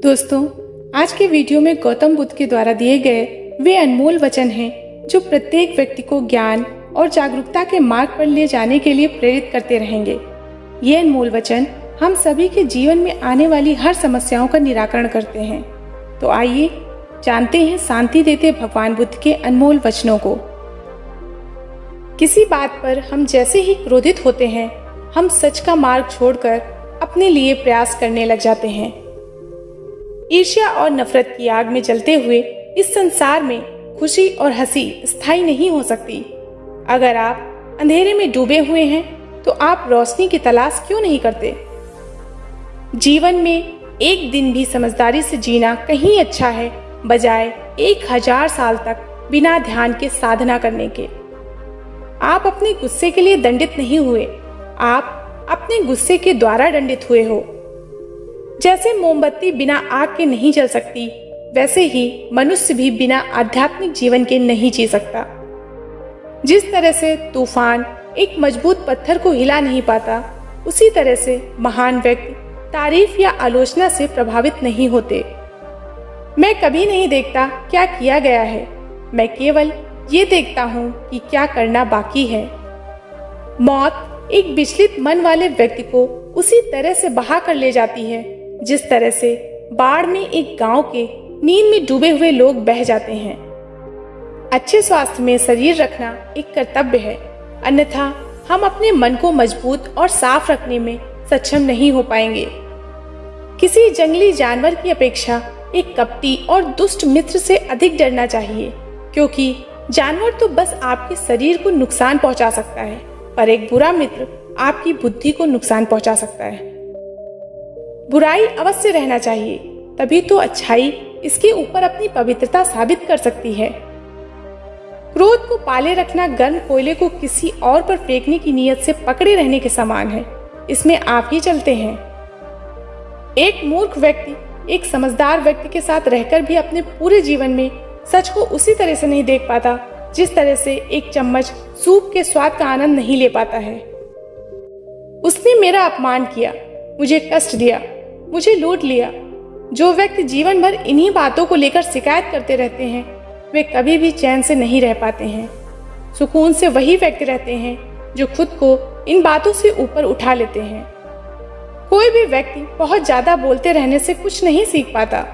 दोस्तों, आज के वीडियो में गौतम बुद्ध के द्वारा दिए गए वे अनमोल वचन हैं जो प्रत्येक व्यक्ति को ज्ञान और जागरूकता के मार्ग पर ले जाने के लिए प्रेरित करते रहेंगे। ये अनमोल वचन हम सभी के जीवन में आने वाली हर समस्याओं का निराकरण करते हैं। तो आइए जानते हैं शांति देते भगवान बुद्ध के अनमोल वचनों को। किसी बात पर हम जैसे ही क्रोधित होते हैं, हम सच का मार्ग छोड़कर अपने लिए प्रयास करने लग जाते हैं। ईर्ष्या और नफरत की आग में जलते हुए इस संसार में खुशी और हंसी स्थायी नहीं हो सकती। अगर आप अंधेरे में डूबे हुए हैं तो आप रोशनी की तलाश क्यों नहीं करते? जीवन में एक दिन भी समझदारी से जीना कहीं अच्छा है, बजाय 1000 साल तक बिना ध्यान के साधना करने के। आप अपने गुस्से के लिए दंडित नहीं हुए, आप अपने गुस्से के द्वारा दंडित हुए हो। जैसे मोमबत्ती बिना आग के नहीं जल सकती, वैसे ही मनुष्य भी बिना आध्यात्मिक जीवन के नहीं जी सकता। जिस तरह से तूफान एक मजबूत पत्थर को हिला नहीं पाता, उसी तरह से महान व्यक्ति तारीफ या आलोचना से प्रभावित नहीं होते। मैं कभी नहीं देखता क्या किया गया है, मैं केवल ये देखता हूँ कि क्या करना बाकी है। मौत एक विचलित मन वाले व्यक्ति को उसी तरह से बहा कर ले जाती है जिस तरह से बाढ़ में एक गांव के नींद में डूबे हुए लोग बह जाते हैं। अच्छे स्वास्थ्य में शरीर रखना एक कर्तव्य है, अन्यथा हम अपने मन को मजबूत और साफ रखने में सक्षम नहीं हो पाएंगे। किसी जंगली जानवर की अपेक्षा एक कपटी और दुष्ट मित्र से अधिक डरना चाहिए, क्योंकि जानवर तो बस आपके शरीर को नुकसान पहुंचा सकता है, पर एक बुरा मित्र आपकी बुद्धि को नुकसान पहुंचा सकता है। बुराई अवश्य रहना चाहिए, तभी तो अच्छाई इसके ऊपर अपनी पवित्रता साबित कर सकती है। क्रोध को पाले रखना गर्म कोयले को किसी और पर फेंकने की नीयत से पकड़े रहने के समान है। इसमें आप ही चलते हैं। एक मूर्ख व्यक्ति एक समझदार व्यक्ति के साथ रहकर भी अपने पूरे जीवन में सच को उसी तरह से नहीं देख पाता जिस तरह से एक चम्मच सूप के स्वाद का आनंद नहीं ले पाता है। उसने मेरा अपमान किया, मुझे कष्ट दिया, मुझे लूट लिया। जो व्यक्ति जीवन भर इन्हीं बातों को लेकर शिकायत करते रहते हैं, वे कभी भी चैन से नहीं रह पाते हैं। सुकून से वही व्यक्ति रहते हैं जो खुद को इन बातों से ऊपर उठा लेते हैं। कोई भी व्यक्ति बहुत ज्यादा बोलते रहने से कुछ नहीं सीख पाता।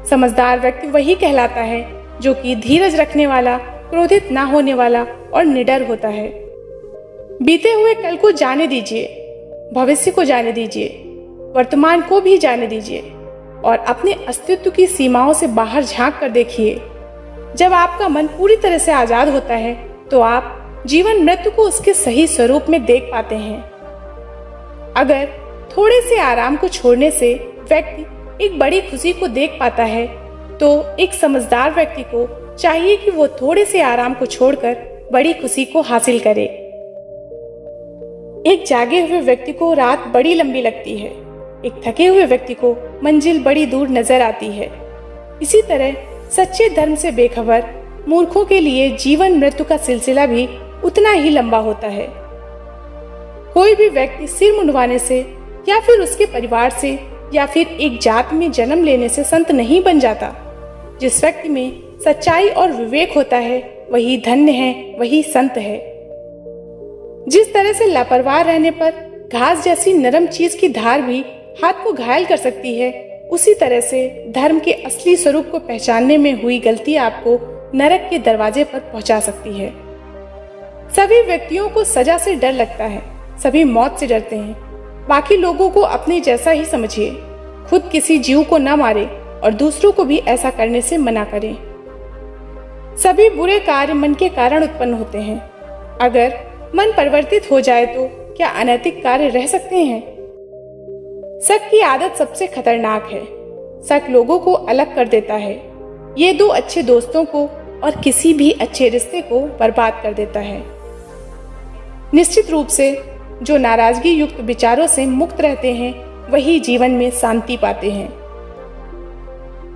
समझदार व्यक्ति वही कहलाता है जो कि धीरज रखने वाला, क्रोधित ना होने वाला और निडर होता है। बीते हुए कल को जाने दीजिए, भविष्य को जाने दीजिए, वर्तमान को भी जाने दीजिए और अपने अस्तित्व की सीमाओं से बाहर झांक कर देखिए। जब आपका मन पूरी तरह से आजाद होता है तो आप जीवन मृत्यु को उसके सही स्वरूप में देख पाते हैं। अगर थोड़े से आराम को छोड़ने से व्यक्ति एक बड़ी खुशी को देख पाता है, तो एक समझदार व्यक्ति को चाहिए कि वो थोड़े से आराम को छोड़कर बड़ी खुशी को हासिल करे। एक जागे हुए व्यक्ति को रात बड़ी लंबी लगती है, एक थके हुए व्यक्ति को मंजिल बड़ी दूर नजर आती है। इसी तरह सच्चे धर्म से बेखबर मूर्खों के लिए जीवन मृत्यु का सिलसिला भी उतना ही लंबा होता है। कोई भी व्यक्ति सिर मुंडवाने से या फिर उसके परिवार से या फिर एक जात में जन्म लेने से संत नहीं बन जाता। जिस व्यक्ति में सच्चाई और विवेक होता है, वही धन्य है, वही संत है। जिस तरह से लापरवाह रहने पर घास जैसी नरम चीज की धार भी हाथ को घायल कर सकती है, उसी तरह से धर्म के असली स्वरूप को पहचानने में हुई गलती आपको नरक के दरवाजे पर पहुंचा सकती है। सभी व्यक्तियों को सजा से डर लगता है, सभी मौत से डरते हैं। बाकी लोगों को अपने जैसा ही समझिए। खुद किसी जीव को न मारे और दूसरों को भी ऐसा करने से मना करें। सभी बुरे कार्य मन के कारण उत्पन्न होते हैं। अगर मन परिवर्तित हो जाए तो क्या अनैतिक कार्य रह सकते हैं? शक की आदत सबसे खतरनाक है। शक लोगों को अलग कर देता है। ये दो अच्छे दोस्तों को और किसी भी अच्छे रिश्ते को बर्बाद कर देता है। निश्चित रूप से जो नाराजगी युक्त विचारों से मुक्त रहते हैं, वही जीवन में शांति पाते हैं।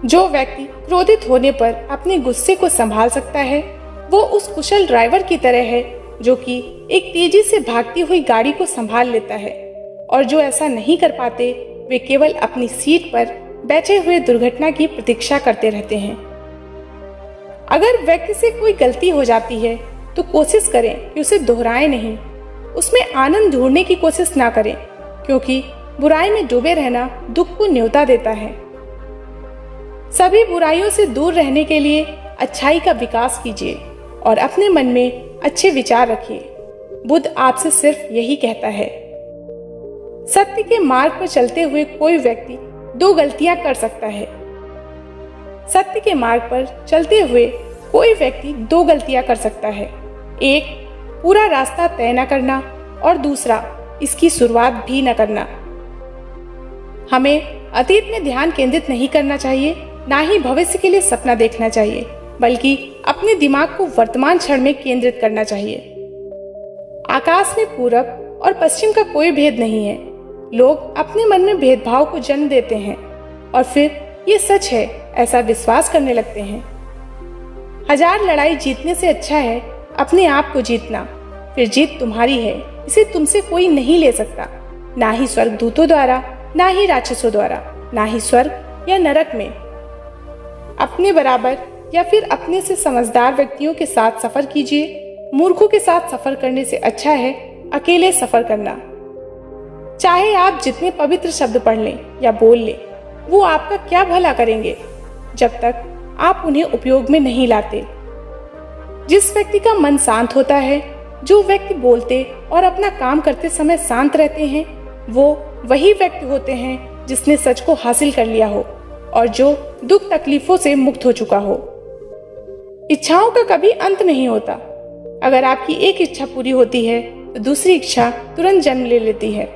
जो व्यक्ति क्रोधित होने पर अपने गुस्से को संभाल सकता है, वो उस कुशल ड्राइवर की तरह है जो कि एक तेजी से भागती हुई गाड़ी को संभाल लेता है। और जो ऐसा नहीं कर पाते, वे केवल अपनी सीट पर बैठे हुए दुर्घटना की प्रतीक्षा करते रहते हैं। अगर व्यक्ति से कोई गलती हो जाती है तो कोशिश करें कि उसे दोहराएं नहीं, उसमें आनंद ढूंढने की कोशिश ना करें, क्योंकि बुराई में डूबे रहना दुख को न्योता देता है। सभी बुराइयों से दूर रहने के लिए अच्छाई का विकास कीजिए और अपने मन में अच्छे विचार रखिए। बुद्ध आपसे सिर्फ यही कहता है। सत्य के मार्ग पर चलते हुए कोई व्यक्ति दो गलतियां कर सकता है। सत्य के मार्ग पर चलते हुए कोई व्यक्ति दो गलतियां कर सकता है। एक, पूरा रास्ता तय न करना और दूसरा, इसकी शुरुआत भी न करना। हमें अतीत में ध्यान केंद्रित नहीं करना चाहिए, ना ही भविष्य के लिए सपना देखना चाहिए, बल्कि अपने दिमाग को वर्तमान क्षण में केंद्रित करना चाहिए। आकाश में पूरब और पश्चिम का कोई भेद नहीं है। लोग अपने मन में भेदभाव को जन्म देते हैं और फिर ये सच है ऐसा विश्वास करने लगते हैं। 1000 लड़ाई जीतने से अच्छा है अपने आप को जीतना। फिर जीत तुम्हारी है, इसे तुमसे कोई नहीं ले सकता, ना ही स्वर्गदूतों द्वारा, ना ही राक्षसों द्वारा, ना ही स्वर्ग या नरक में। अपने बराबर या फिर अपने से समझदार व्यक्तियों के साथ सफर कीजिए। मूर्खों के साथ सफर करने से अच्छा है अकेले सफर करना। चाहे आप जितने पवित्र शब्द पढ़ लें या बोल लें, वो आपका क्या भला करेंगे जब तक आप उन्हें उपयोग में नहीं लाते। जिस व्यक्ति का मन शांत होता है, जो व्यक्ति बोलते और अपना काम करते समय शांत रहते हैं, वो वही व्यक्ति होते हैं जिसने सच को हासिल कर लिया हो और जो दुख तकलीफों से मुक्त हो चुका हो। इच्छाओं का कभी अंत नहीं होता। अगर आपकी एक इच्छा पूरी होती है तो दूसरी इच्छा तुरंत जन्म ले लेती है।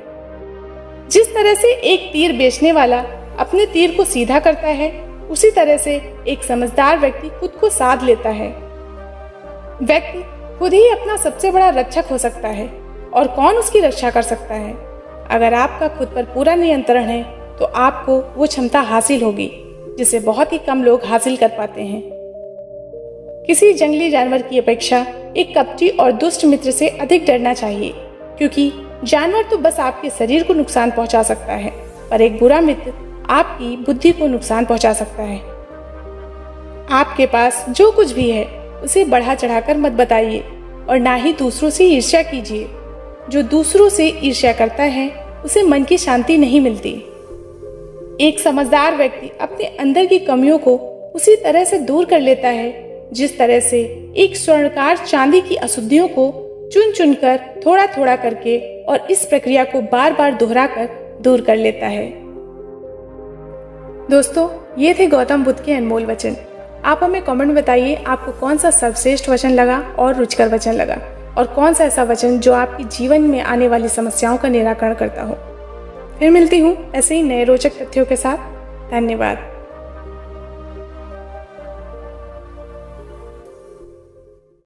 जिस तरह से एक तीर बेचने वाला अपने तीर को सीधा करता है, उसी तरह से एक समझदार व्यक्ति खुद को साध लेता है। व्यक्ति खुद ही अपना सबसे बड़ा रक्षक हो सकता है और कौन उसकी रक्षा कर सकता है। अगर आपका खुद पर पूरा नियंत्रण है तो आपको वो क्षमता हासिल होगी जिसे बहुत ही कम लोग हासिल कर पाते हैं। किसी जंगली जानवर की अपेक्षा एक कपटी और दुष्ट मित्र से अधिक डरना चाहिए, क्योंकि जानवर तो बस आपके शरीर को नुकसान पहुंचा सकता है, पर एक बुरा मित्र आपकी बुद्धि को नुकसान पहुंचा सकता है। आपके पास जो कुछ भी है उसे बढ़ा चढ़ाकर मत बताइए और ना ही दूसरों से ईर्ष्या कीजिए। जो दूसरों से ईर्ष्या करता है उसे मन की शांति नहीं मिलती। एक समझदार व्यक्ति अपने अंदर की कमियों को उसी तरह से दूर कर लेता है जिस तरह से एक स्वर्णकार चांदी की अशुद्धियों को चुन चुन कर थोड़ा थोड़ा करके और इस प्रक्रिया को बार बार दोहराकर दूर कर लेता है। दोस्तों, ये थे गौतम बुद्ध के अनमोल वचन। आप हमें कमेंट में बताइए आपको कौन सा सर्वश्रेष्ठ वचन लगा और रुचिकर वचन लगा, और कौन सा ऐसा वचन जो आपकी जीवन में आने वाली समस्याओं का निराकरण करता हो। फिर मिलती हूँ ऐसे ही नए रोचक तथ्यों के साथ। धन्यवाद।